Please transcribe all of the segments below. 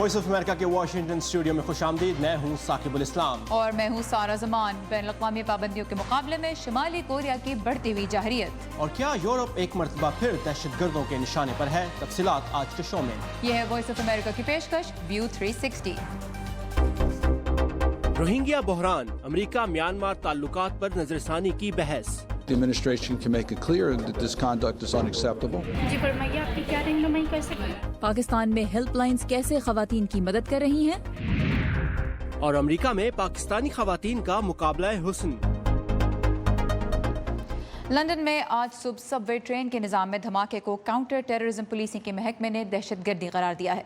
Voice of America के Washington studio में खुशामदीद। मैं हूँ साकिबुल इस्लाम और मैं हूँ सारा जमान। बैनुल-अक़वामी पाबंदियों के मुकाबले में शुमाली कोरिया की बढ़ती हुई जाहिरियत। और क्या यूरोप एक मरतबा फिर दहशतगर्दों के निशाने पर है? तफसीलात आज के शो में। यह है वॉइस ऑफ अमेरिका की पेशकश व्यू 360। रोहिंग्या बहरान, अमेरिका म्यांमार ताल्लुकात पर नजरसानी की बहस। The administration can make it clear that this conduct is unacceptable. जी फरमाइए, आपकी क्या रहनुमाई कर सकते हैं? पाकिस्तान में हेल्पलाइंस कैसे खवातीन की मदद कर रही हैं? और अमेरिका में पाकिस्तानी खवातीन का मुकाबला हुस्न। लंदन में आज सुबह सबवे ट्रेन के निज़ाम में धमाके को काउंटर टेररिज्म पुलिसिंग के महकमे ने दहशतगर्दी करार दिया है।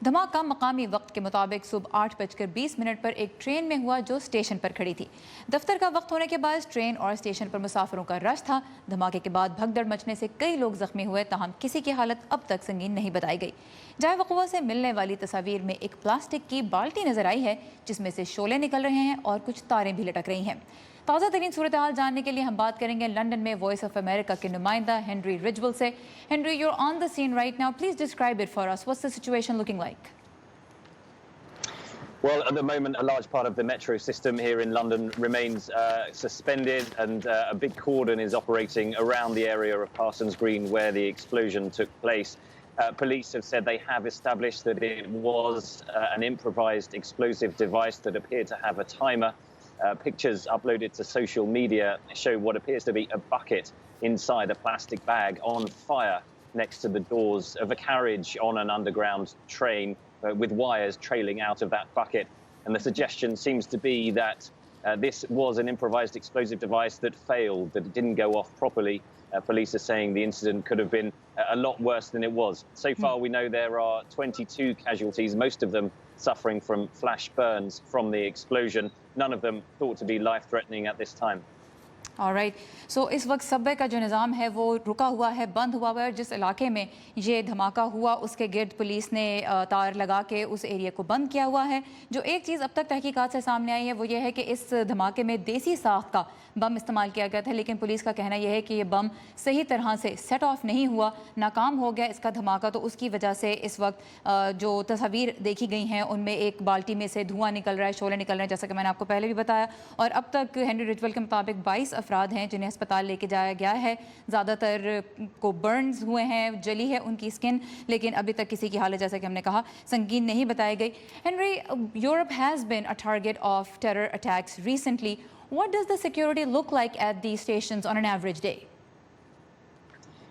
धमाका मकामी वक्त के मुताबिक सुबह 8:20 पर एक ट्रेन में हुआ जो स्टेशन पर खड़ी थी। दफ्तर का वक्त होने के बाद ट्रेन और स्टेशन पर मुसाफिरों का रश था। धमाके के बाद भगदड़ मचने से कई लोग जख्मी हुए, ताहम किसी की हालत अब तक संगीन नहीं बताई गई। जाए वक़ुआ से मिलने वाली तस्वीर में एक प्लास्टिक की बाल्टी नजर आई है जिसमें से शोले निकल रहे हैं और कुछ तारें भी लटक रही हैं। ताज़ा तरीन सूरत हाल जानने के लिए हम बात करेंगे लंदन में वॉइस ऑफ अमेरिका के नुमाइंदा हेनरी रिजवल से। Henry, you're on the scene right now. Please describe it for us. What's the situation looking like? Well, at the moment, a large part of the metro system here in London remains suspended, and a big cordon is operating around the area of Parsons Green where the explosion took place. Police have said they have established that it was an improvised explosive device that appeared to have a timer. Pictures uploaded to social media show what appears to be a bucket inside a plastic bag on fire next to the doors of a carriage on an underground train with wires trailing out of that bucket. And the suggestion seems to be that this was an improvised explosive device that failed, that it didn't go off properly. Police are saying the incident could have been a lot worse than it was. So far, we know there are 22 casualties, most of them suffering from flash burns from the explosion. None of them thought to be life-threatening at this time. Alright, so इस वक्त Subway का जो निज़ाम है वो रुका हुआ है, बंद हुआ हुआ है। जिस इलाके में ये धमाका हुआ उसके गिर्द पुलिस ने तार लगा के उस एरिया को बंद किया हुआ है। जो एक चीज़ अब तक तहकीकात से सामने आई है वो ये है कि इस धमाके में देसी साख्त का बम इस्तेमाल किया गया था, लेकिन पुलिस का कहना यह है कि ये बम सही तरह से सेट ऑफ नहीं हुआ, नाकाम हो गया इसका धमाका। तो उसकी वजह से इस वक्त जो तस्वीर देखी गई हैं उनमें एक बाल्टी में से धुआं निकल रहा है, शोले निकल रहे हैं, जैसा कि मैंने आपको पहले भी बताया। और अब तक हेनरी रिजवल के मुताबिक 22 अफराद हैं जिन्हें अस्पताल लेके जाया गया है। ज़्यादातर को बर्न्स हुए हैं, जली है उनकी स्किन, लेकिन अभी तक किसी की हालत, जैसा कि हमने कहा, संगीन नहीं बताई गई। Henry, Europe has been a target of terror attacks recently. What does the security look like at these stations on an average day?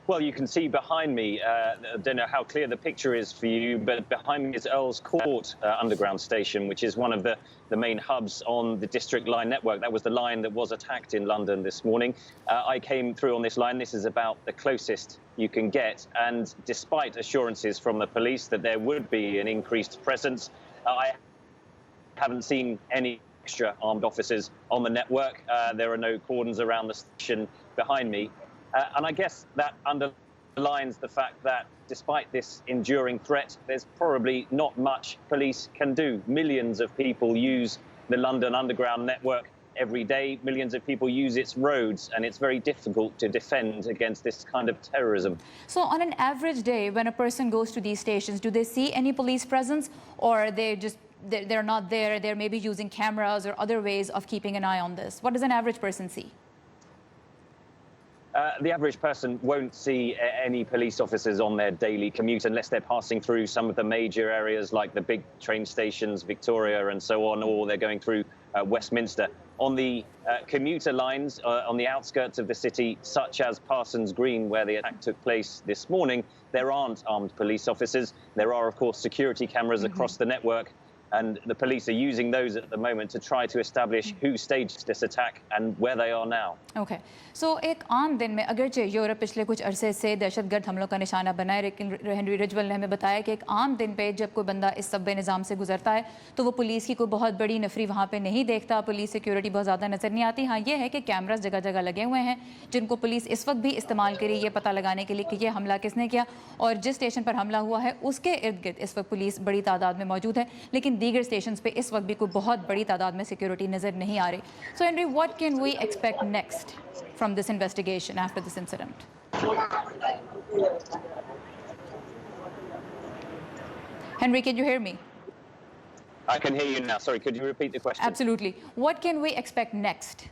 Well, you can see behind me, I don't know how clear the picture is for you, but behind me is Earl's Court underground station, which is one of the main hubs on the District Line network. That was the line that was attacked in London this morning. I came through on this line. This is about the closest you can get. And despite assurances from the police that there would be an increased presence, I haven't seen any extra armed officers on the network. There are no cordons around the station behind me. And I guess that underlines the fact that despite this enduring threat, there's probably not much police can do. Millions of people use the London Underground network every day. Millions of people use its roads, and it's very difficult to defend against this kind of terrorism. So on an average day, when a person goes to these stations, do they see any police presence, or they're not there, they're maybe using cameras or other ways of keeping an eye on this? What does an average person see? The average person won't see any police officers on their daily commute unless they're passing through some of the major areas like the big train stations, Victoria and so on, or they're going through Westminster. On the commuter lines on the outskirts of the city, such as Parsons Green, where the attack took place this morning, there aren't armed police officers. There are, of course, security cameras across the network, and the police are using those at the moment to try to establish who staged this attack and where they are now. Okay. So एक आम दिन में अगरचे Europe पिछले कुछ अरसे से दहशतगर्द हमलों का निशाना बना है, लेकिन हेनरी रिजवल ने हमें बताया कि एक आम दिन पे जब कोई बंदा इस सबवे निज़ाम से गुजरता है तो वो पुलिस की कोई बहुत बड़ी नफरी वहाँ पे नहीं देखता, पुलिस सिक्योरिटी बहुत ज़्यादा नज़र नहीं आती। हाँ, ये है कि कैमरास जगह जगह लगे हुए हैं जिनको पुलिस इस वक्त भी इस्तेमाल करी ये पता लगाने के लिए कि ये हमला किसने किया, और जिस स्टेशन पर हमला हुआ है उसके इर्द गिर्द इस वक्त पुलिस बड़ी तादाद में मौजूद है, लेकिन दीगर स्टेशन पे इस वक्त भी कोई बहुत बड़ी तादाद में सिक्योरिटी नज़र नहीं आ रही। So Henry, what can we expect next from this investigation after this incident? Henry, can you hear me? I can hear you now. Sorry, could you repeat the question? Absolutely. What can we expect next?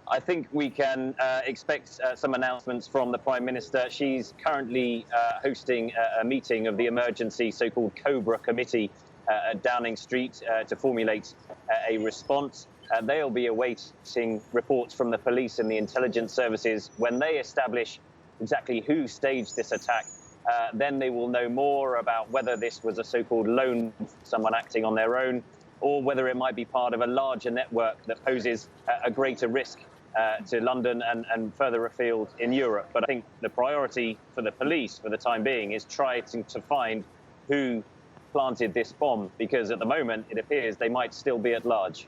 I think we can expect some announcements from the Prime Minister. She's currently hosting a meeting of the emergency so-called Cobra Committee at Downing Street to formulate a response. They'll be awaiting reports from the police and the intelligence services. When they establish exactly who staged this attack, then they will know more about whether this was a so-called lone, someone acting on their own, or whether it might be part of a larger network that poses a greater risk to London and further afield in Europe. But I think the priority for the police for the time being is trying to find who planted this bomb, because at the moment it appears they might still be at large.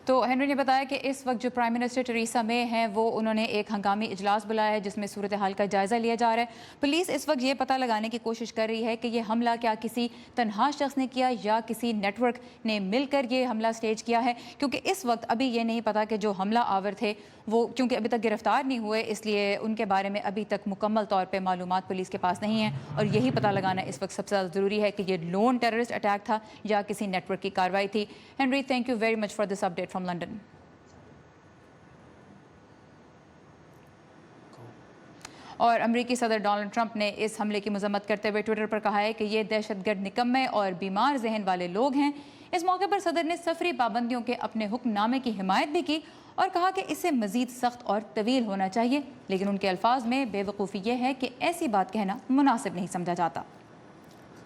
तो Henry ने बताया कि इस वक्त जो prime minister Teresa मे हैं वो उन्होंने एक हंगामी इजलास बुलाया है जिसमें सूरत हाल का जायज़ा लिया जा रहा है। पुलिस इस वक्त ये पता लगाने की कोशिश कर रही है कि ये हमला क्या किसी तन्हा शख्स ने किया या किसी नेटवर्क ने मिलकर ये हमला स्टेज किया है, क्योंकि इस वक्त अभी ये नहीं पता कि जो हमला आवर थे वो क्योंकि अभी तक गिरफ्तार नहीं हुए, इसलिए उनके बारे में अभी तक मुकम्मल तौर पे मालूमात पुलिस के पास नहीं है और यही पता लगाना इस वक्त सबसे ज़्यादा ज़रूरी है कि ये लोन टेररिस्ट अटैक था या किसी नेटवर्क की कार्रवाई थी। Henry, thank you very much for this update from London. और अमेरिकी सदर डोनाल्ड ट्रंप ने इस हमले की मजम्मत करते हुए ट्विटर पर कहा है कि ये दहशतगर्द निकम्मे और बीमार जहन वाले लोग हैं। इस मौके पर सदर ने सफरी पाबंदियों के अपने हुक्मनामे की हिमायत भी की और कहा कि इसे मजीद सख्त और तवील होना चाहिए, लेकिन उनके अल्फाज में बेवकूफ़ी ये है कि ऐसी बात कहना मुनासिब नहीं समझा जाता।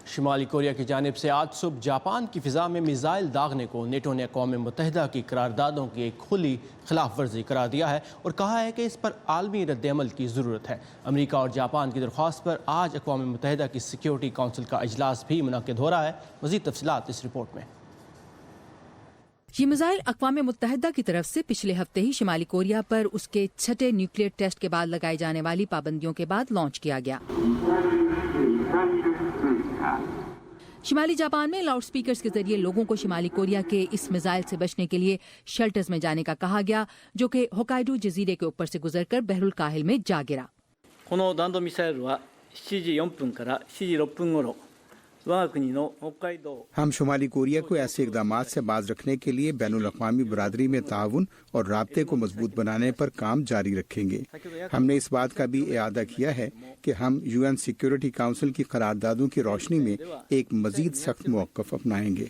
शुमाली कोरिया की जानिब से आज सुबह जापान की फ़िज़ा में मिज़ाइल दागने को नेटो ने अक़वाम मुत्तहिदा की करारदादों की एक खुली खिलाफ वर्जी करार दिया है और कहा है कि इस पर आलमी रद्द-ए-अमल की ज़रूरत है। अमेरिका और जापान की दरख्वास्त पर आज अक़वाम मुत्तहिदा की सिक्योरिटी काउंसिल का इजलास भी मुनक़िद हो रहा है। मज़ीद तफ़सीलात इस रिपोर्ट में। ये मिसाइल अक़वाम मुत्तहिदा की तरफ से पिछले हफ्ते ही शुमाली कोरिया पर उसके छठे न्यूक्लियर टेस्ट के बाद लगाई जाने वाली पाबंदियों के बाद लॉन्च किया गया। शुमाली जापान में लाउड स्पीकर्स के जरिए लोगों को शुमाली कोरिया के इस मिसाइल से बचने के लिए शेल्टर्स में जाने का कहा गया, जो कि होकाइडो जजीरे के ऊपर से गुजरकर बहरुल काहिल में जा गिरा। この弾道ミサイルは7時4分から7時6分頃 हम शुमाली कोरिया को ऐसे इकदाम से बाज रखने के लिए बैनुल अक़वामी बरादरी में ताउन और राब्ते को मजबूत बनाने पर काम जारी रखेंगे। हमने इस बात का भी इआदा किया है कि हम UN सिक्योरिटी काउंसिल की करारदादों की रोशनी में एक मजीद सख्त मौक़िफ़ अपनाएंगे।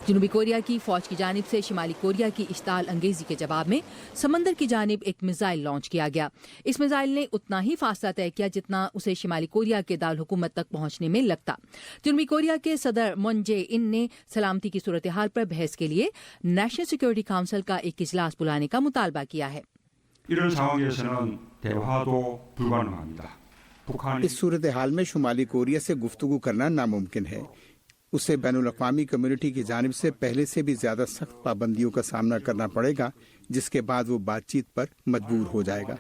जनूबी कोरिया की फौज की जानिब से शुमाली कोरिया की इश्ताल अंगेजी के जवाब में समंदर की जानिब एक मिसाइल लॉन्च किया गया। इस मिसाइल ने उतना ही फासला तय किया जितना उसे शुमाली कोरिया के दारुल हुकूमत तक पहुंचने में लगता। जनूबी कोरिया के सदर मून जे इन ने सलामती की सूरत हाल पर बहस के लिए नेशनल सिक्योरिटी काउंसिल का एक इजलास बुलाने का मुतालबा किया है। इस सूरत हाल में शुमाली कोरिया से गुफ्तगू करना नामुमकिन है। उसे बैनुल अक़वामी कम्युनिटी की जानिब से पहले से भी ज़्यादा सख्त पाबंदियों का सामना करना पड़ेगा, जिसके बाद वो बातचीत पर मजबूर हो जाएगा।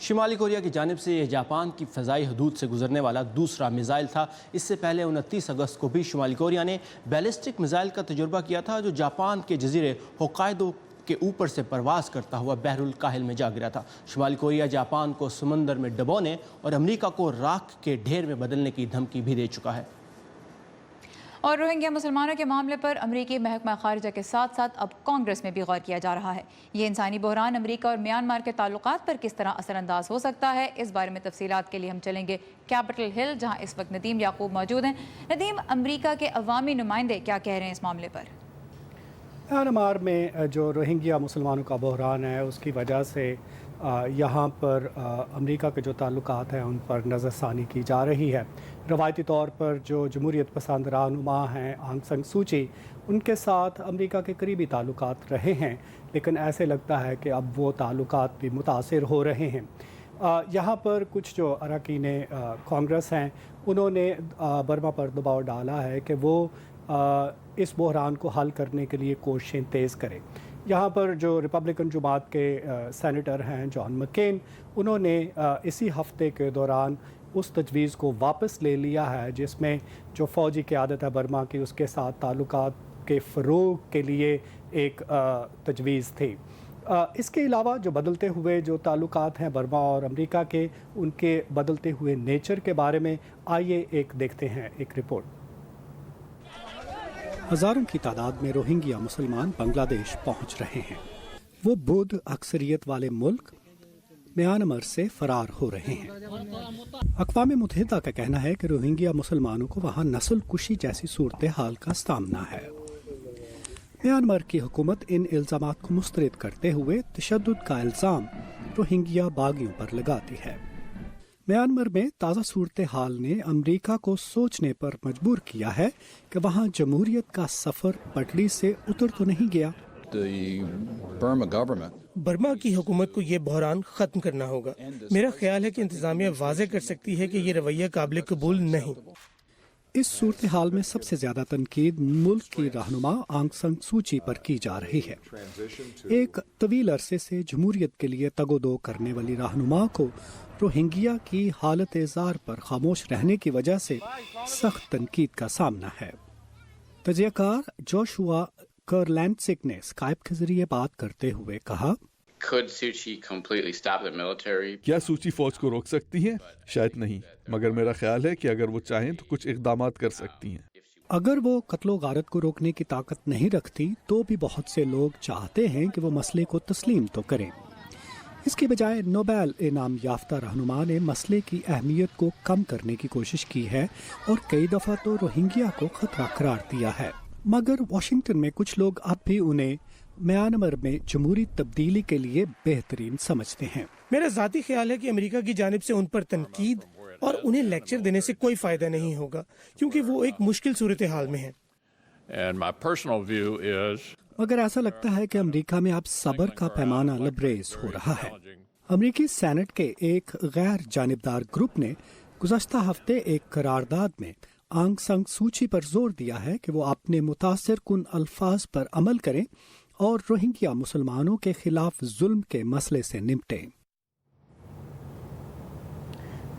शुमाली कोरिया की जानिब से यह जापान की फ़ज़ाई हदूद से गुजरने वाला दूसरा मिसाइल था। इससे पहले 29 अगस्त को भी शुमाली कोरिया ने बैलिस्टिक मिसाइल का तजुर्बा किया था, जो जापान के जजीरे होकाइडो के ऊपर से परवाज़ करता हुआ बहरुल काहिल में जा गिरा था। शुमाली कोरिया जापान को समंदर में डबोने और अमेरिका को राख के ढेर में बदलने की धमकी भी दे चुका है। और रोहिंग्या मुसलमानों के मामले पर अमरीकी महकमा खारिजा के साथ साथ अब कांग्रेस में भी गौर किया जा रहा है। ये इंसानी बहरान अमरीका और म्यांमार के ताल्लुकात पर किस तरह असरअंदाज हो सकता है, इस बारे में तफसीलात के लिए हम चलेंगे कैपिटल हिल, जहां इस वक्त नदीम याकूब मौजूद हैं। नदीम, अमरीका के अवामी नुमाइंदे क्या कह रहे हैं इस मामले पर? म्यांमार में जो रोहिंग्या मुसलमानों का बहरान है उसकी वजह से यहाँ पर अमेरिका के जो ताल्लुकात हैं उन पर नज़रसानी की जा रही है। रवायती तौर पर जो जमहूरियत पसंद रहनुमा हैं आंग सान सू की, उनके साथ अमेरिका के करीबी ताल्लुकात रहे हैं, लेकिन ऐसे लगता है कि अब वो ताल्लुकात भी मुतासिर हो रहे हैं। यहाँ पर कुछ जो अरकान कांग्रेस हैं उन्होंने बर्मा पर दबाव डाला है कि वो इस बहरान को हल करने के लिए कोशिशें तेज़ करें। यहाँ पर जो रिपब्लिकन जमात के सेनेटर हैं जॉन मकेन, उन्होंने इसी हफ्ते के दौरान उस तजवीज़ को वापस ले लिया है जिसमें जो फ़ौजी क़यादत है बर्मा की उसके साथ ताल्लुकात के फ़रोग़ के लिए एक तजवीज़ थी। इसके अलावा जो बदलते हुए जो ताल्लुकात हैं बर्मा और अमेरिका के, उनके बदलते हुए नेचर के बारे में आइए एक देखते हैं एक रिपोर्ट। हज़ारों की तादाद में रोहिंग्या मुसलमान बांग्लादेश पहुंच रहे हैं। वो बौद्ध अक्सरियत वाले मुल्क म्यांमार से फरार हो रहे हैं। अक़वाम मुत्तहिदा का कहना है कि रोहिंग्या मुसलमानों को वहाँ नस्ल कुशी जैसी सूरत हाल का सामना है। म्यांमार की हुकूमत इन इल्ज़ामात को मुस्तरद करते हुए तशद्दुद का इल्ज़ाम रोहिंग्या बागियों पर लगाती है। म्यांमार में ताज़ा सूरत हाल ने अमरीका को सोचने पर मजबूर किया है कि वहाँ जमहूरियत का सफ़र पटरी से उतर तो नहीं गया। बर्मा की हुकूमत को ये बहरान ख़त्म करना होगा। मेरा ख्याल है कि इंतज़ामिया वाज़े कर सकती है कि ये रवैया काबिल कबूल नहीं। इस सूरत हाल में सबसे ज्यादा तनकीद मुल्क की रहनुमा आंग सान सू की पर की जा रही है। एक तवील अरसे से जमहूरियत के लिए तगोदो करने वाली रहनुमा को रोहिंग्या की हालत ज़ार पर खामोश रहने की वजह से सख्त तनकीद का सामना है। तजियाकार जोशुआ करलैंडसिक ने स्काइप के जरिए बात करते हुए कहा, क्या सूची फौज को रोक सकती है? शायद नहीं, मगर मेरा ख्याल है कि अगर वो चाहें तो कुछ इक़दामात कर सकती हैं। अगर वो कत्लो गारत को रोकने की ताकत नहीं रखती तो भी बहुत से लोग चाहते हैं कि वो मसले को तस्लीम तो करें। इसके बजाय नोबेल इनाम याफ्ता रहनुमा ने मसले की अहमियत को कम करने की कोशिश की है और कई दफ़ा तो रोहिंग्या को खतरा करार दिया है। मगर वाशिंगटन में कुछ लोग अब भी उन्हें म्यांमार में जमहूरी तब्दीली के लिए बेहतरीन समझते हैं। मेरा ज़ाती ख्याल है कि अमेरिका की जानिब से उन पर तनकीद और उन्हें लेक्चर देने से कोई फ़ायदा नहीं होगा, क्योंकि वो एक मुश्किल सूरत हाल में है। मगर ऐसा लगता है कि अमेरिका में अब सब्र का पैमाना लबरेज हो रहा है। अमेरिकी सेनेट के एक गैर जानिबदार ग्रुप ने गुज़श्ता हफ्ते एक करारदाद में आंग सान सू की पर जोर दिया है कि वो अपने मुतासिर कुन अल्फाज पर अमल करें और रोहिंग्या मुसलमानों के खिलाफ जुल्म के मसले से निपटें।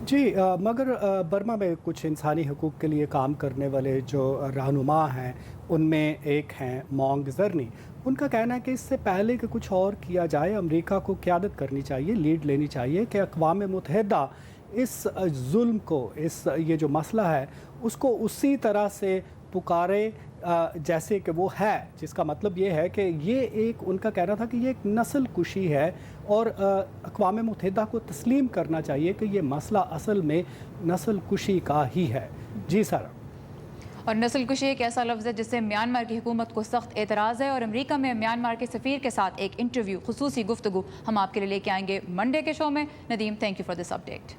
जी मगर बर्मा में कुछ इंसानी हकूक़ के लिए काम करने वाले जो रहनुमा हैं उनमें एक हैं मोंग जर्नी। उनका कहना है कि इससे पहले कि कुछ और किया जाए अमेरिका को क़यादत करनी चाहिए, लीड लेनी चाहिए कि अक़वाम मुत्तहिदा इस जुल्म को, इस ये जो मसला है उसको उसी तरह से पुकारे जैसे कि वो है, जिसका मतलब ये है कि ये एक, उनका कहना था कि ये एक नस्ल कुशी है और अक़वाम मुत्तहिदा को तस्लीम करना चाहिए कि ये मसला असल में नस्ल कुशी का ही है। जी सर। और नस्ल कुशी एक ऐसा लफ्ज़ है जिससे म्यांमार की हुकूमत को सख्त एतराज़ है और अमेरिका में म्यांमार के सफ़ीर के साथ एक इंटरव्यू, खुसूसी गुफ्तगू हम आपके लिए लेके आएंगे मंडे के शो में। Nadeem, thank you for this update.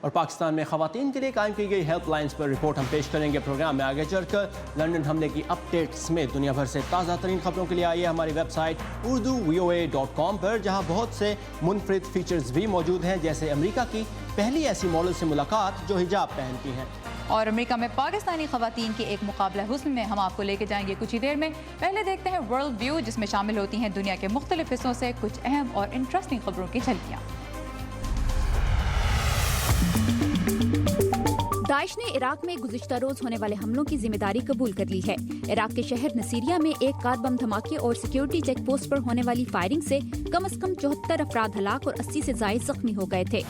और पाकिस्तान में ख़वातीन के लिए कायम की गई हेल्पलाइंस पर रिपोर्ट हम पेश करेंगे प्रोग्राम में। आगे चलकर लंदन हमले की अपडेट समेत दुनिया भर से ताज़ा तरीन खबरों के लिए आइए हमारी वेबसाइट urduvoa.com पर, जहां बहुत से मुनफरिद फीचर्स भी मौजूद हैं, जैसे अमेरिका की पहली ऐसी मॉडल से मुलाकात जो हिजाब पहनती हैं। और अमेरिका में पाकिस्तानी ख़वातीन के एक मुकाबला हुस्न में हम आपको लेके जाएंगे कुछ ही देर में। पहले देखते हैं वर्ल्ड व्यू, जिसमें शामिल होती हैं दुनिया के मुख्तलिफ हिस्सों से कुछ अहम और इंटरेस्टिंग खबरों की झलकियाँ। दाइश ने इराक में गुज़िश्ता रोज होने वाले हमलों की जिम्मेदारी कबूल कर ली है। इराक के शहर नसीरिया में एक कार बम धमाके और सिक्योरिटी चेक पोस्ट पर होने वाली फायरिंग से कम 74 अफराद हलाक और 80 से ज़ायद जख्मी हो गए थे।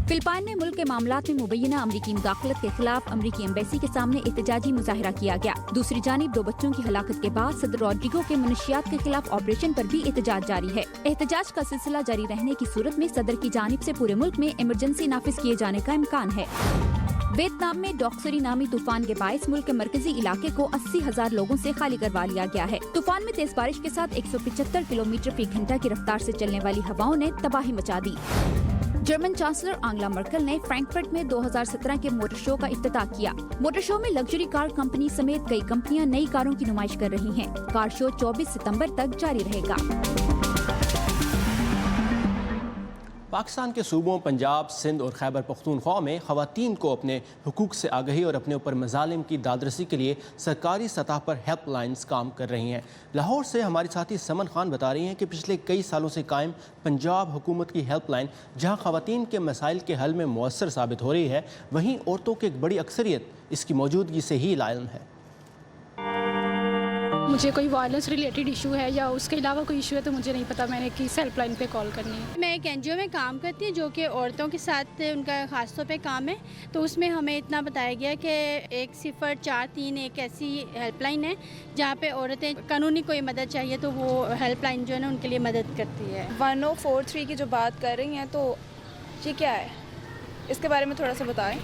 फिलिपाइन में मुल्क के मामलात में मुबैना अमरीकी मुदाखलत के खिलाफ अमरीकी एम्बेसी के सामने एहतजाजी मुजाहिरा किया गया। दूसरी जानिब 2 बच्चों की हलाकत के बाद सदर रॉड्रिगो के मनशियात के खिलाफ ऑपरेशन पर भी एहतजाज जारी है। एहतजाज का सिलसिला जारी रहने की सूरत में सदर की जानिब से पूरे मुल्क में इमरजेंसी नाफिज किए जाने का इम्कान है। वियतनाम में डॉक्सरी नामी तूफान के बायस मुल्क के मरकजी इलाके को 80,000 लोगों से खाली करवा लिया गया है। तूफान में तेज बारिश के साथ 175 किलोमीटर फी घंटा की रफ्तार से चलने वाली हवाओं ने तबाही मचा दी। जर्मन चांसलर आंगला मर्केल ने फ्रैंकफर्ट में 2017 के मोटर शो का इफ्तिताह किया। मोटर शो में लग्जरी कार कंपनी समेत कई कंपनियां नई कारों की नुमाइश कर रही हैं। कार शो 24 सितंबर तक जारी रहेगा। पाकिस्तान के सूबों पंजाब, सिंध और खैबर पख्तूनख्वा में ख़वातीन को अपने हुकूक से आगही और अपने ऊपर मज़ालिम की दादरसी के लिए सरकारी सतह पर हेल्पलाइंस काम कर रही हैं। लाहौर से हमारी साथी समन खान बता रही हैं कि पिछले कई सालों से कायम पंजाब हुकूमत की हेल्पलाइन जहां ख़वातीन के मसाइल के हल में मुअस्सर साबित हो रही है, वहीं औरतों की एक बड़ी अक्सरियत इसकी मौजूदगी से ही लाइल है। मुझे कोई वायलेंस रिलेटेड इशू है या उसके अलावा कोई इशू है तो मुझे नहीं पता मैंने किस हेल्पलाइन पे कॉल करनी है। मैं एक एनजीओ में काम करती हूँ जो कि औरतों के साथ उनका खास तौर पे काम है, तो उसमें हमें इतना बताया गया कि 1043 एक ऐसी हेल्पलाइन है जहाँ पे औरतें कानूनी कोई मदद चाहिए तो वो हेल्पलाइन जो है ना उनके लिए मदद करती है। 1043 की जो बात कर रही हैं तो ये क्या है, इसके बारे में थोड़ा सा बताएं।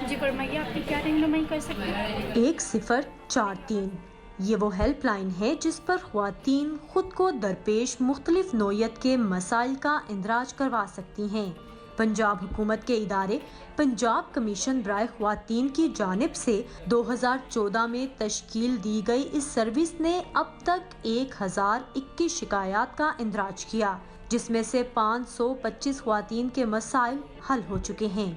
जी फरमाइए, आपकी क्या रहनुमाई कर सकते हैं? 1043 ये वो हेल्पलाइन है जिस पर ख्वातीन खुद को दरपेश मुख्तलिफ नौयत के मसाइल का इंदराज करवा सकती हैं। पंजाब हुकूमत के इदारे पंजाब कमीशन बराए ख्वातीन की जानिब से 2014 में तश्कील दी गई इस सर्विस ने अब तक 1021 शिकायत का इंदराज किया, जिसमें से 525 ख्वातीन के मसाइल हल हो चुके हैं।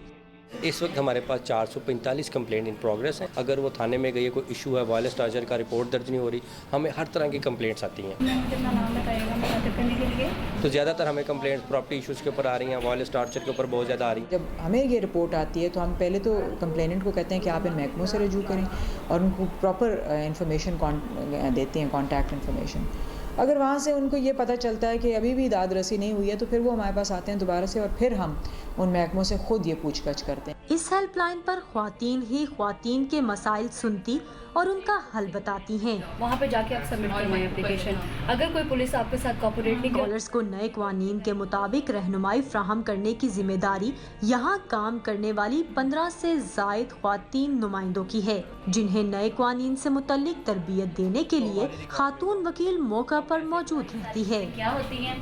इस वक्त हमारे पास 445 कंप्लेंट इन प्रोग्रेस हैं। अगर वो थाने में गई है, कोई इशू है, वायलेंस टार्चर का रिपोर्ट दर्ज नहीं हो रही, हमें हर तरह की कंप्लेंट्स आती हैं। कितना नाम बताइएगा मुखातिब करने के लिए? तो ज़्यादातर हमें कंप्लेंट्स प्रॉपर्टी इशूज़ के ऊपर आ रही हैं, वायलेंस टार्चर के ऊपर बहुत ज़्यादा आ रही हैं। जब हमें ये रिपोर्ट आती है तो हम पहले तो कंप्लेनेंट को कहते हैं कि आप इन महकमों से रजू करें और उनको प्रॉपर इंफॉर्मेशन देते हैं, कॉन्टैक्ट इन्फॉर्मेशन। अगर वहाँ से उनको ये पता चलता है कि अभी भी दाद रसी नहीं हुई है तो फिर वो हमारे पास आते हैं दोबारा से और फिर हम उन महकमों से खुद ये पूछताछ करते हैं। इस हेल्पलाइन पर ख्वातीन ही ख्वातीन के मसाइल सुनती और उनका हल बताती हैं। वहाँ पे जाके आप सबमिट करवाएं एप्लीकेशन। अगर कोई पुलिस आपके साथ कोऑपरेट नहीं कॉलर्स को नए कानून के मुताबिक रहनुमाई फ्राहम करने की जिम्मेदारी यहाँ काम करने वाली 15 से जायद ख्वातीन नुमाइंदों की है, जिन्हें नए कानून से मुतल्लिक तरबियत देने के लिए खातून वकील मौका पर मौजूद रहती है। क्या होती है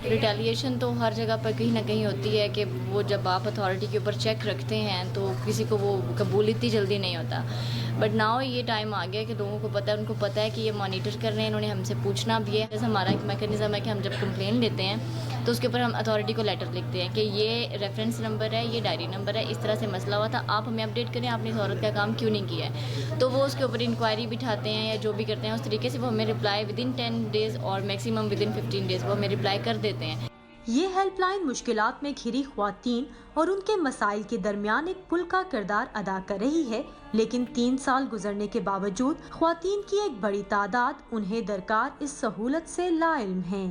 रिटेलिएशन तो हर जगह पर कहीं ना कहीं होती है कि वो जब आप अथॉरिटी के ऊपर चेक रखते हैं तो किसी को वो कबूल इतनी जल्दी नहीं होता। बट नाउ ये टाइम आ गया कि लोगों को पता है, उनको पता है कि ये मॉनिटर कर रहे हैं, इन्होंने हमसे पूछना भी है। जैसे हमारा एक मैकेनिज़्म है कि हम जब कंप्लेन लेते हैं तो उसके ऊपर हम अथॉरिटी को लेटर लिखते हैं कि ये रेफरेंस नंबर है, ये डायरी नंबर है, इस तरह से मसला हुआ था, आप हमें अपडेट करें, आपने इस औरत का काम क्यों नहीं किया है। तो वो उसके ऊपर इंक्वायरी बिठाते हैं या जो भी करते हैं उस तरीके से वो हमें रिप्लाई विदिन 10 डेज़ और मैक्सिमम विदिन 15 डेज़ वो हमें रिप्लाई कर देते हैं। ये हेल्पलाइन मुश्किलात में घिरी ख्वातीन और उनके मसाइल के दरमियान एक पुल का किरदार अदा कर रही है, लेकिन 3 साल गुजरने के बावजूद ख्वातीन की एक बड़ी तादाद उन्हें दरकार इस सहूलत से लाइल्म है।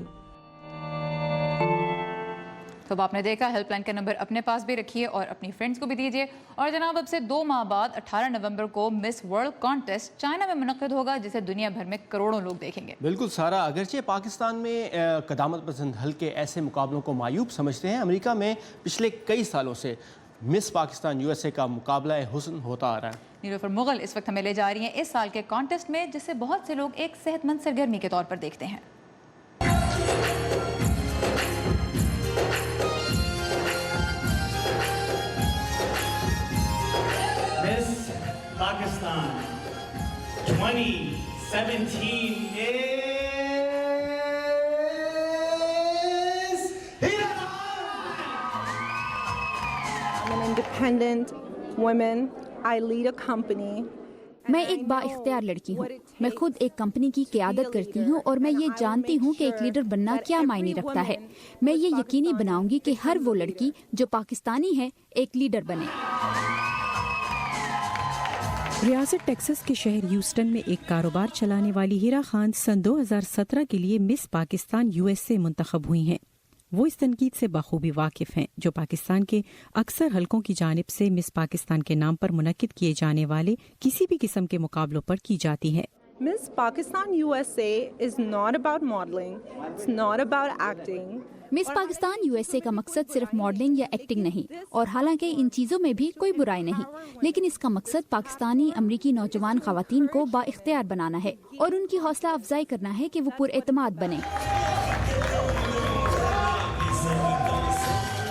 तो अब आपने देखा, हेल्पलाइन का नंबर अपने पास भी रखिए और अपनी फ्रेंड्स को भी दीजिए। और जनाब, अब से 2 माह बाद 18 नवंबर को मिस वर्ल्ड कॉन्टेस्ट चाइना में मुनक्किद होगा, जिसे दुनिया भर में करोड़ों लोग देखेंगे। बिल्कुल सारा, अगरचे पाकिस्तान में कदामत पसंद हल्के ऐसे मुकाबलों को मायूब समझते हैं, अमेरिका में पिछले कई सालों से मिस पाकिस्तान USA का मुकाबला हुस्न होता आ रहा है। नीलोफर मुगल इस वक्त हमें ले जा रही हैं इस साल के कॉन्टेस्ट में, जिसे बहुत से लोग एक सेहतमंद सरगर्मी के तौर पर देखते हैं। Pakistan 2017 is Hira! I'm an independent woman. I lead a company. मैं एक बाइख्तियार लड़की हूँ। मैं खुद एक कंपनी की क़यादत करती हूँ और मैं ये जानती हूँ कि एक लीडर बनना क्या मायने रखता है। मैं ये यकीनी बनाऊंगी कि हर वो लड़की जो पाकिस्तानी है एक लीडर बने। रियासत टेक्सास के शहर ह्यूस्टन में एक कारोबार चलाने वाली हिरा खान सन 2017 के लिए मिस पाकिस्तान USA मुंतखब हुई हैं। वो इस तनकीद से बखूबी वाकिफ हैं जो पाकिस्तान के अक्सर हलकों की जानिब से मिस पाकिस्तान के नाम पर मुनक्किद किए जाने वाले किसी भी किस्म के मुकाबलों पर की जाती है। Miss Pakistan USA is not about modeling. It's not about acting. Miss Pakistan USA का मकसद सिर्फ मॉडलिंग या एक्टिंग नहीं, और हालांकि इन चीज़ों में भी कोई बुराई नहीं, लेकिन इसका मकसद पाकिस्तानी अमरीकी नौजवान खवातीन को बाइख्तियार बनाना है और उनकी हौसला अफजाई करना है कि वो पुरएतमाद बने।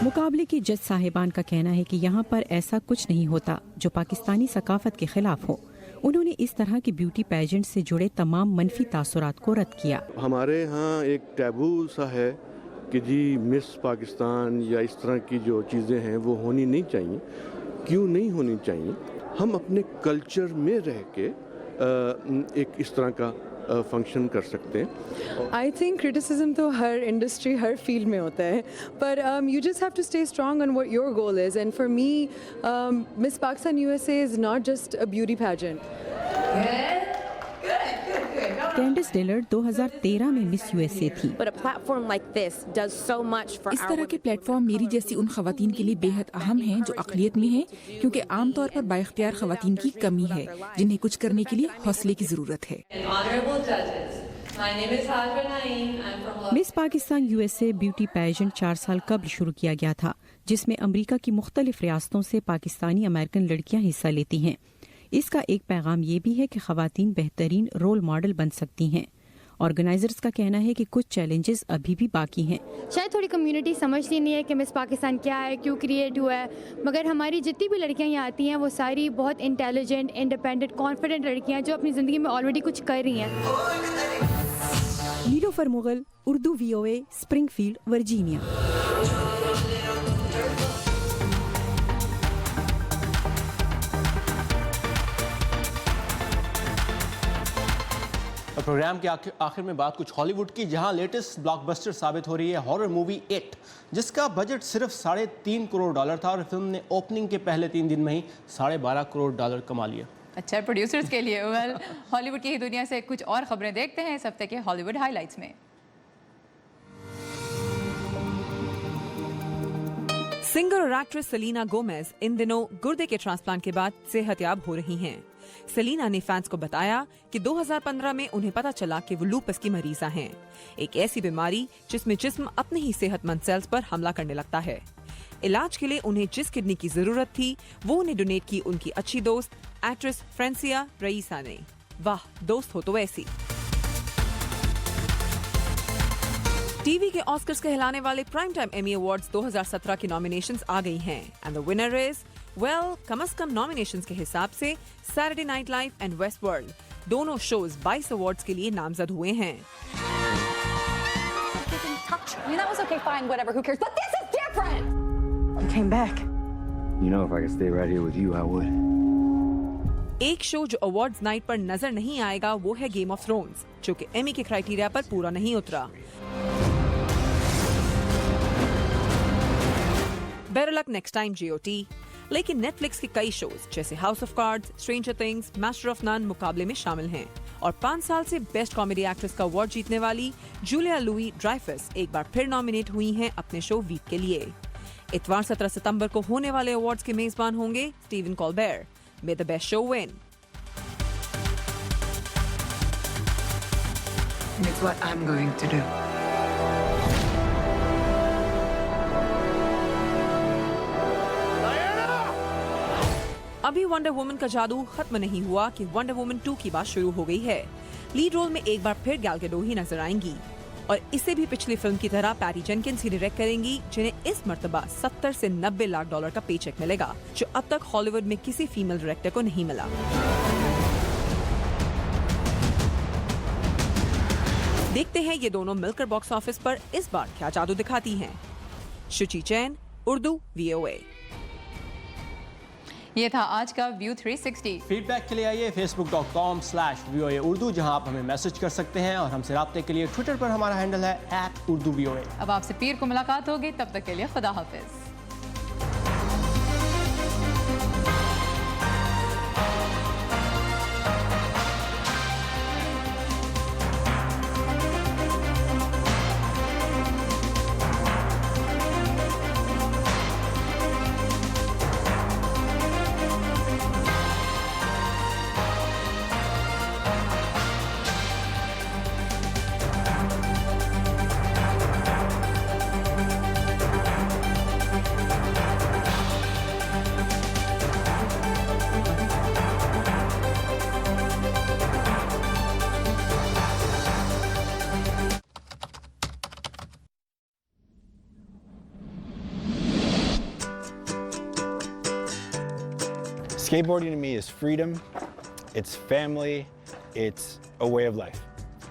मुकाबले के जज साहिबान का कहना है कि यहाँ पर ऐसा कुछ नहीं होता जो पाकिस्तानी सकाफत के खिलाफ हो। उन्होंने इस तरह के ब्यूटी पैजेंट से जुड़े तमाम मनफी तासुरात को रद्द किया। हमारे यहाँ एक टैबू सा है कि जी मिस पाकिस्तान या इस तरह की जो चीज़ें हैं वो होनी नहीं चाहिए। क्यों नहीं होनी चाहिए? हम अपने कल्चर में रह के एक इस तरह का फंक्शन कर सकते हैं। I think criticism तो हर इंडस्ट्री हर फील्ड में होता है, पर you just have to stay strong on what your goal is, and for me Miss Pakistan USA is not just a beauty pageant. Good. Candace Dealer 2013 میں miss you S اے تھی. اس طرح کے plate form میری جیسی ان خواتین کے لیے بے حد اہم ہیں جو اقلیت میں ہیں، کیونکہ عام طور پر بااختیار خواتین کی کمی ہے جنہیں کچھ کرنے کے لیے حوصلے کی ضرورت ہے. Miss Pakistan U S A beauty pageant 4 سال قبل شروع کیا گیا تھا، جس میں امریکہ کی مختلف ریاستوں سے پاکستانی امریکن لڑکیاں حصہ لیتی ہیں. اس کا ایک پیغام یہ بھی ہے کہ خواتین بہترین رول ماڈل بن سکتی ہیں. آرگنائزرز کا کہنا ہے کہ کچھ چیلنجز ابھی بھی باقی ہیں. شاید تھوڑی کمیونٹی سمجھتی نہیں ہے کہ مس پاکستان کیا ہے، کیوں کریٹ ہوا ہے، مگر ہماری جتنی بھی لڑکیاں یہاں آتی ہیں وہ ساری بہت انٹیلیجنٹ، انڈیپینڈنٹ، کانفیڈنٹ لڑکیاں جو اپنی زندگی میں آلریڈی کچھ کر رہی ہیں. Nilofar Mughal, Urdu VOA، Springfield, Virginia. Programme کے آخر میں بات کچھ ہالی ووڈ کی، جہاں لیٹسٹ بلاک بسٹر ثابت ہو رہی ہے ہارر مووی 8، جس کا بجٹ صرف $3.5 کروڑ تھا اور فلم نے اوپننگ کے پہلے 3 دن میں ہی $12.5 کروڑ کما لیا. اچھا پروڈیوسرز کے لیے. ہالی ووڈ کی ہی دنیا سے کچھ اور خبریں دیکھتے ہیں اس ہفتے کے ہالی ووڈ ہائی لائٹس میں. سنگر اور ایکٹریس سلینا گومیز ان دنوں گردے کے ٹرانسپلانٹ کے بعد صحت یاب ہو رہی ہیں. سلینا نے فینس کو بتایا کہ 2015 میں انہیں پتا چلا کہ وہ لوپس کی مریضہ ہیں، ایک ایسی بیماری جس میں جسم اپنے ہی صحت مند سیلز پر حملہ کرنے لگتا ہے. علاج کے لیے انہیں جس کڈنی کی ضرورت تھی وہ انہیں ڈونیٹ کی ان کی اچھی دوست ایکٹریس فرینسیا رئیسا نے. واہ دوست ہو تو ایسی. ٹی وی کے آسکرز کہلانے والے پرائم ٹائم ایمی ایوارڈز 2017 کی نامینیشنز آ گئی ہیں. اینڈ دی ونر از کم از کم نامینیشنز کے حساب سے Saturday night live and Westworld. دونوں شوز 22 ایوارڈز کے لیے نامزد ہوئے ہیں. ایک شو جو ایوارڈز نائٹ پر نظر نہیں آئے گا وہ ہے گیم آف تھرونز، جو کہ ایمی کے کرائیٹیریا پر پورا نہیں اترا. Better luck next time GOT. لیکن نیٹ فلکس کے کئی شوز جیسے house of cards, stranger things, master of none مقابلے میں شامل ہیں. اور 5 سال سے بیسٹ کامیڈی ایکٹریس کا ایوارڈ جیتنے والی جولیا لوئی ڈرائفس ایک بار پھر نامینیٹ ہوئی ہیں اپنے شو ویک کے لیے. اتوار 17 ستمبر کو ہونے والے ایوارڈز کے میزبان ہوں گے Steven کولبیر. May the best show win. And it's what I'm going to do. ابھی ونڈر وومن کا جادو ختم نہیں ہوا کہ ونڈر وومن 2 کی بات شروع ہو گئی ہے. لیڈ رول میں ایک بار پھر گال گیڈوٹ ہی نظر آئیں گی اور اسے بھی پچھلی فلم کی طرح پیٹی جینکنس ہی ڈائریکٹ کریں گی، جنہیں اس مرتبہ $70 سے $90 لاکھ کا پے چیک ملے گا، جو اب تک ہالی ووڈ میں کسی فیمل ڈائریکٹر کو نہیں ملا. دیکھتے ہیں یہ دونوں مل کر باکس آفس پر اس بار کیا جادو دکھاتی ہیں. شچی چین، اردو VOA. یہ تھا آج کا ویو 360. فیڈ بیک کے لیے آئیے facebook.com/VOA اردو، جہاں آپ ہمیں میسج کر سکتے ہیں، اور ہم سے رابطے کے لیے ٹویٹر پر ہمارا ہینڈل ہے @UrduVOA. اب آپ سے پیر کو ملاقات ہوگی، تب تک کے لیے خدا حافظ. Skateboarding to me is freedom, it's family, it's a way of life.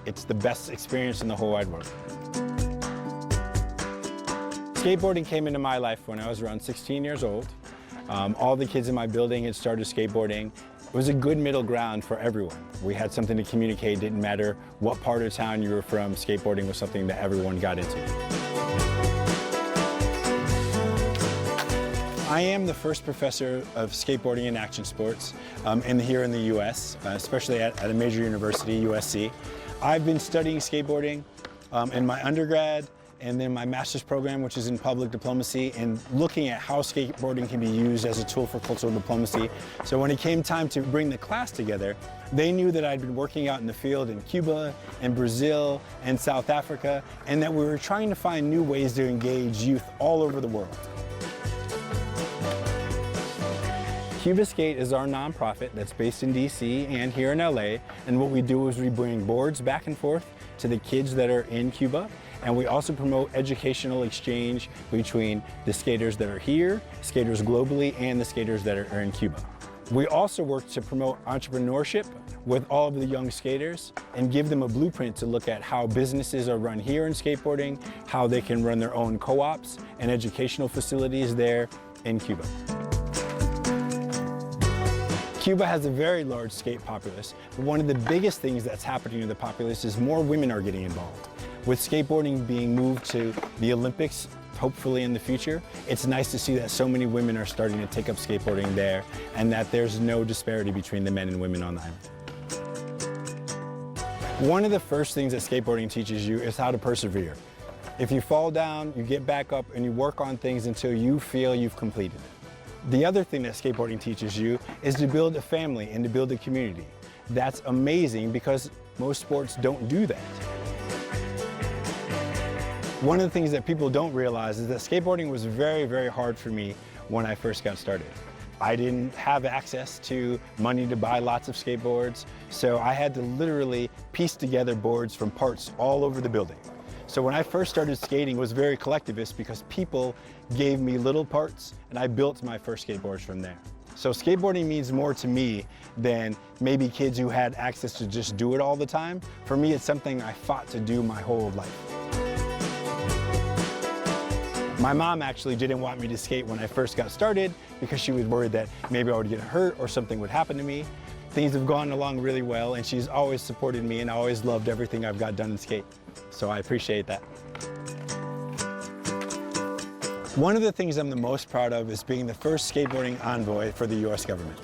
It's the best experience in the whole wide world. Skateboarding came into my life when I was around 16 years old. All the kids in my building had started skateboarding. It was a good middle ground for everyone. We had something to communicate. It didn't matter what part of town you were from. Skateboarding was something that everyone got into. I am the first professor of skateboarding and action sports here in the US, especially at a major university, USC. I've been studying skateboarding in my undergrad and then my master's program, which is in public diplomacy, and looking at how skateboarding can be used as a tool for cultural diplomacy. So when it came time to bring the class together, they knew that I'd been working out in the field in Cuba and Brazil and South Africa, and that we were trying to find new ways to engage youth all over the world. Cuba Skate is our nonprofit that's based in DC and here in LA, and what we do is we bring boards back and forth to the kids that are in Cuba, and we also promote educational exchange between the skaters that are here, skaters globally, and the skaters that are in Cuba. We also work to promote entrepreneurship with all of the young skaters and give them a blueprint to look at how businesses are run here in skateboarding, how they can run their own co-ops and educational facilities there in Cuba. Cuba has a very large skate populace, but one of the biggest things that's happening to the populace is more women are getting involved. With skateboarding being moved to the Olympics, hopefully in the future, it's nice to see that so many women are starting to take up skateboarding there and that there's no disparity between the men and women on the island. One of the first things that skateboarding teaches you is how to persevere. If you fall down, you get back up and you work on things until you feel you've completed it. The other thing that skateboarding teaches you is to build a family and to build a community. That's amazing because most sports don't do that. One of the things that people don't realize is that skateboarding was very, very hard for me when I first got started. I didn't have access to money to buy lots of skateboards, so I had to literally piece together boards from parts all over the building. So when I first started skating, it was very collectivist because people gave me little parts and I built my first skateboards from there. So skateboarding means more to me than maybe kids who had access to just do it all the time. For me, it's something I fought to do my whole life. My mom actually didn't want me to skate when I first got started because she was worried that maybe I would get hurt or something would happen to me. Things have gone along really well and she's always supported me and always loved everything I've got done in skate. So I appreciate that. One of the things I'm the most proud of is being the first skateboarding envoy for the US government.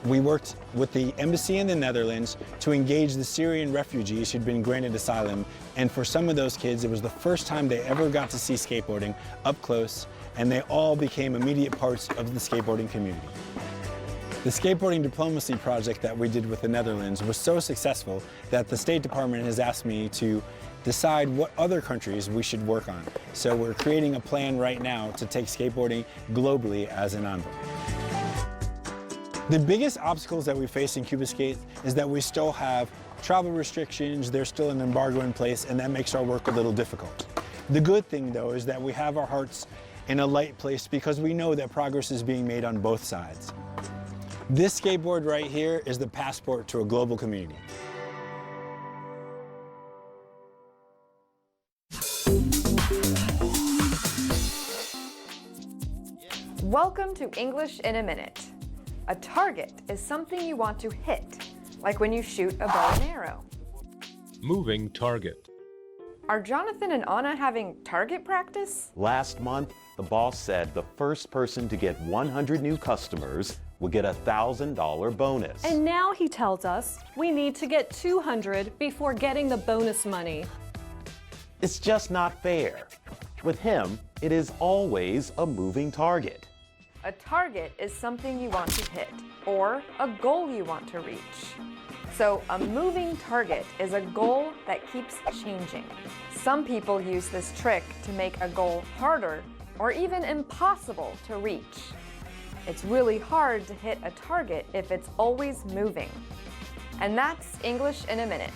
We worked with the embassy in the Netherlands to engage the Syrian refugees who'd been granted asylum, and for some of those kids, it was the first time they ever got to see skateboarding up close, and they all became immediate parts of the skateboarding community. The skateboarding diplomacy project that we did with the Netherlands was so successful that the State Department has asked me to decide what other countries we should work on. So we're creating a plan right now to take skateboarding globally as an envoy. The biggest obstacles that we face in Cuba Skate is that we still have travel restrictions, there's still an embargo in place, and that makes our work a little difficult. The good thing, though, is that we have our hearts in a light place because we know that progress is being made on both sides. This skateboard right here is the passport to a global community. Welcome to English in a Minute. A target is something you want to hit, like when you shoot a bow and arrow. Moving target. Are Jonathan and Anna having target practice? Last month, the boss said the first person to get 100 new customers would get a $1,000 bonus. And now he tells us we need to get 200 before getting the bonus money. It's just not fair. With him, it is always a moving target. A target is something you want to hit, or a goal you want to reach. So a moving target is a goal that keeps changing. Some people use this trick to make a goal harder or even impossible to reach. It's really hard to hit a target if it's always moving. And that's English in a Minute.